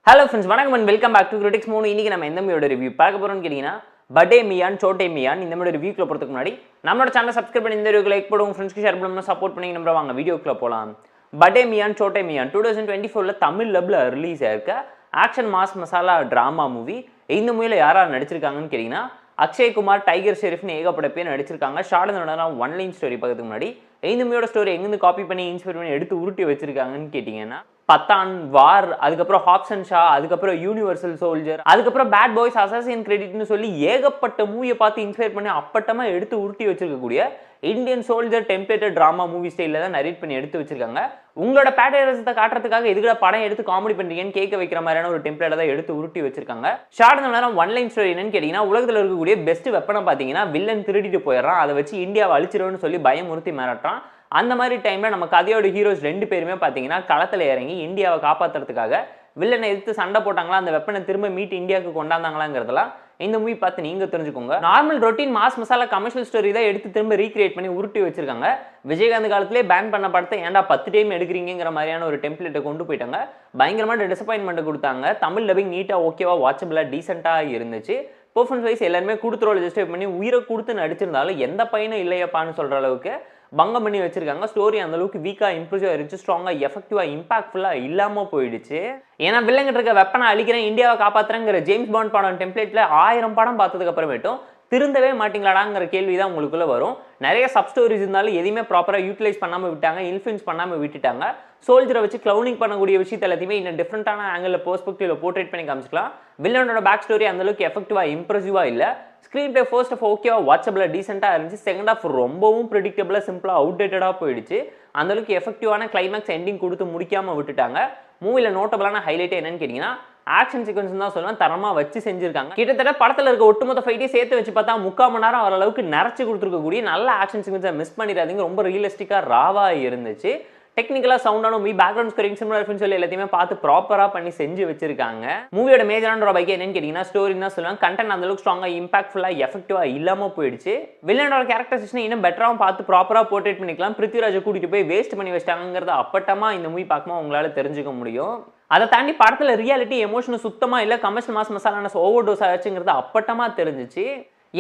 Hello friends, வணக்கம் and welcome back to Critics Moon. இன்னைக்கு நம்ம எந்த மூவியோட ரிவ்யூ பார்க்க போறோம்னு கேட்டீங்கன்னா படே மியான் சோட்டே மியான் இந்த மூவியோட ரிவ்யூக்குள்ள போறதுக்கு முன்னாடி நம்மளோட சேனலை சப்ஸ்கிரைப் பண்ணி இந்த வீடியோக்கு லைக் போடுங்க, ஃப்ரெண்ட்ஸ்க்கு ஷேர் பண்ணுங்க, சப்போர்ட் பண்ணி நம்ம வாங்க வீடியோக்குள்ள போலாம். படே மியான் சோட்டே மியான் 2024ல தமிழ் டப்ல ரிலீஸ் ஆயிருக்க action mass masala drama movie. இந்த மூவில யாரா நடிச்சிருக்காங்கன்னு கேட்டீங்கன்னா அக்ஷய் குமார், டைகர் ஷெரீஃப்னு ஏகப்பட்ட பேர் நடிச்சிருக்காங்க. ஷார்ட் ஒன் லைன் ஸ்டோரி பார்க்கறதுக்கு முன்னாடி இந்த மூவியோட ஸ்டோரி எங்கிருந்து காப்பி பண்ணி இன்ஸ்பயர் பண்ணி எடுத்து உருட்டி வச்சிருக்காங்கன்னு கேட்டீங்கன்னா பத்தான், வார், அதுக்கப்புறம் ஹாப்சன் ஷா, அதுக்கப்புறம் யூனிவர்சல் சோல்ஜர், அதுக்கப்புறம் பேட் பாய்ஸ், அசாசின் கிரெடிட்னு சொல்லி ஏகப்பட்ட மூவியை பார்த்து இன்ஸ்பயர் பண்ணி அப்பட்டமா எடுத்து உருட்டி வச்சிருக்கக்கூடிய Indian soldier templated drama movie ஸ்டைலில் தான் நரேட் பண்ணி எடுத்து வச்சிருக்காங்க. உங்களோட பேட்டரசத்தை காட்டுறதுக்காக எதுக்குள்ள படம் எடுத்து காமெடி பண்றீங்கன்னு கேட்க வைக்கிற மாதிரியான ஒரு டெம்ப்ளேட்டை தான் எடுத்து உருட்டி வச்சிருக்காங்க. ஷார்ட் ஒன் லைன் ஸ்டோரி என்னன்னு கேட்டீங்கன்னா உலகத்தில் இருக்கக்கூடிய பெஸ்ட் வெப்பனை பார்த்தீங்கன்னா வில்லன் திருடிட்டு போயிடறான், அதை வச்சு இந்தியாவை அழிச்சிருவோன்னு சொல்லி பயமுறுத்தி மிரட்டான். அந்த மாதிரி டைம்ல நம்ம கதையோட ஹீரோஸ் ரெண்டு பேருமே பார்த்தீங்கன்னா களத்தில் இறங்கி இந்தியாவை காப்பாற்றுறதுக்காக வில்லனை எதிர்த்து சண்டை போட்டாங்களா, அந்த வெப்பனை திரும்ப மீட் இந்தியாவுக்கு கொண்டாந்தாங்களாங்கிறதுலாம் இந்த மூவி பார்த்து நீங்க தெரிஞ்சுக்கோங்க. Normal routine mass masala commercial story தான் எடுத்து திரும்ப ரீக்ரியேட் பண்ணி உருட்டி வச்சிருக்காங்க. விஜயகாந்த் காலத்திலே பேன் பண்ண படத்தை ஏன்டா 10 டைம் எடுக்கிறீங்கிற மாதிரியான ஒரு டெம்ப்ளேட்டை கொண்டு போயிட்டாங்க. பயங்கரமான டிசப்பாயின்மெண்ட் கொடுத்தாங்க. தமிழ் டப்பிங் நீட்டா ஓகேவா வாட்சபிளா டீசெண்டா இருந்துச்சு. பெர்ஃபார்மன்ஸ் வைஸ் எல்லாருமே கொடுத்து ரோல் ஜஸ்டிஃபை பண்ணி உயிரை கொடுத்து நடிச்சிருந்தாலும் எந்த பையனும் இல்லையப்பான்னு சொல்ற அளவுக்கு பங்கம் பண்ணி வச்சிருக்காங்க. ஸ்டோரி அந்த அளவுக்கு வீக்கா இம்ப்ரூவ் ஆயிருச்சு, ஸ்ட்ராங்கா எஃபெக்டிவா இம்பாக்ட்ஃபுல்லா இல்லாம போயிடுச்சு. ஏன்னா வில்லங்கிட்ட இருக்க வெப்பனை அழிக்கிறேன், இந்தியாவை காப்பாத்துறேங்கிற ஜேம்ஸ் பாண்ட் படம் டெம்ப்ளேட்ல 1000 படம் பார்த்ததுக்கு அப்புறமேட்டும் திருந்தவே மாட்டீங்களாடாங்கிற கேள்வி தான் உங்களுக்குள்ள வரும். நிறைய சப் ஸ்டோரிஸ் இருந்தாலும் எதையுமே ப்ராப்பரா யூட்டிலைஸ் பண்ணாம விட்டாங்க, இன்ஃப்ளூயன்ஸ் பண்ணாம விட்டுட்டாங்க. சோல்ஜரை வச்சு கிளவுனிங் பண்ணக்கூடிய விஷயத்தை எல்லாத்தையுமே இன்னும் டிஃப்ரெண்டான ஆங்கிள் பெர்ஸ்பெக்டிவ்ல போர்ட்ரேட் பண்ணி காமிச்சிக்கலாம். வில்லனோட பேக் ஸ்டோரி அந்த அளவுக்கு எஃபெக்டிவா இம்ப்ரெசிவா இல்ல. ஸ்கிரீன் பிளே ஃபர்ஸ்ட் ஆஃப் ஓகேவா வாட்சபிளா டீசெண்டா இருந்துச்சு. செகண்ட் ஆஃப் ரொம்பவும் ப்ரெடிக்டபிளா சிம்பிளா அவுடேட்டடா போயிடுச்சு. அந்த அளவுக்கு எஃபெக்டிவான கிளைமேக்ஸ் எண்டிங் கொடுத்து முடிக்காம விட்டுட்டாங்க. மூவில நோட்டபிளான ஹைலைட் என்னன்னு கேட்டீங்கன்னா ஆக்ஷன் சீக்வன்ஸ் தான் சொல்லுவேன், தரமா வச்சு செஞ்சிருக்காங்க. கிட்டத்தட்ட படத்துல இருக்க ஒட்டுமொத்த ஃபைட்டே சேர்த்து வச்சு பார்த்தா 3/4 மணி நேரம் வர அளவுக்கு நிறைச்சு கொடுத்துருக்கக்கூடிய நல்ல ஆக்ஷன் சீக்வன்ஸை மிஸ் பண்ணிடாதீங்க. ரொம்ப ரியலிஸ்டிக்கா ராவா இருந்துச்சு. டெக்னிக்கலா சவுண்டான மூவி, பேக்ரவுண்ட் ஸ்கோரிங், சினிமாட்டோகிராஃபி சொல்லி எல்லாத்தையுமே பார்த்து ப்ராப்பரா பண்ணி செஞ்சு வச்சிருக்காங்க. மூவியோட மேஜரான ட்ராபேக் என்னன்னு கேட்டீங்கன்னா ஸ்டோரி தான் சொல்லுவாங்க. கண்டென்ட் அந்த அளவுக்கு ஸ்ட்ராங்கா இம்பாக்ட்ஃபுல்லா எஃபெக்டிவா இல்லாம போயிடுச்சு. வில்லனோட கேரக்டரைசேஷன் இன்னும் பெட்டராகவும் பார்த்து ப்ராப்பரா போர்ட்ரேட் பண்ணிக்கலாம். பிருத்விராஜை கூட்டிட்டு போய் வேஸ்ட் பண்ணி வச்சிட்டாங்கிறத அப்பட்டமா இந்த மூவி பார்க்கும்போது உங்களால தெரிஞ்சுக்க முடியும். அதை தாண்டி படத்துல ரியாலிட்டி எமோஷன் சுத்தமா இல்ல, கமர்ஷியல் மாஸ் மசாலான ஓவர் டோஸ் ஆச்சுங்கிறது அப்பட்டமா தெரிஞ்சிச்சு.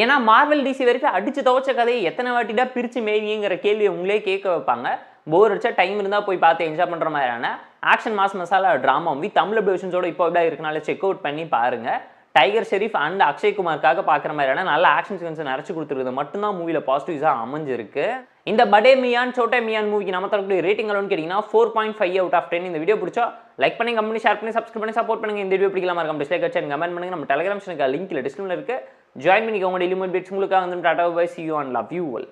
ஏன்னா மார்வல் டிசி வரைக்கும் அடிச்சு துவச்ச கதையை எத்தனை வாட்டிடா பிரிச்சு மேவிங்கிற கேள்வியை உங்களே கேட்க வைப்பாங்க. போர் அடிச்சா டைம் இருந்தா போய் பார்த்து என்ஜாய் பண்ற மாதிரியான action mass masala drama movie Tamil வெர்ஷன்ஸோட இப்போ எப்படி இருக்கனால செக் அவுட் பண்ணி பாருங்க. டைகர் ஷெரீஃப் அண்ட் அக்ஷய் குமார்க்காக பார்க்குற மாதிரியான நல்ல ஆக்ஷன் சீக்வன்ஸ் நிறைச்சு கொடுத்துருக்குது மட்டும்தான் மூவில பாசிட்டிவ்ஸாக அமைஞ்சிருக்கு. இந்த படே மியான் சோட்டே மியான் மூவிக்கு நம்ம தரக்கூடிய ரேட்டிங் அளவுன்னு கேட்டிங்கன்னா 4.5 out of 10. இந்த வீடியோ பிடிச்சா லைக் பண்ணி, கமெண்ட், ஷேர் பண்ணி, சப்ஸ்கிரைப் பண்ணி சப்போர்ட் பண்ணுங்க. இந்த வீடியோ பிடிக்கலாமா இருக்கும் டிஸ்லைக் வச்சு கமெண்ட் பண்ணுங்க. நம்ம டெலிகிராம் சேனலுக்கு லிங்க் டிஸ்கிரிப்ஷன்ல இருக்கு, ஜாயின் பண்ணிக்கோங்க. டெய்லி மூவி அப்டேட்ஸ் உங்களுக்காக வந்து tata bye, see you and love you all.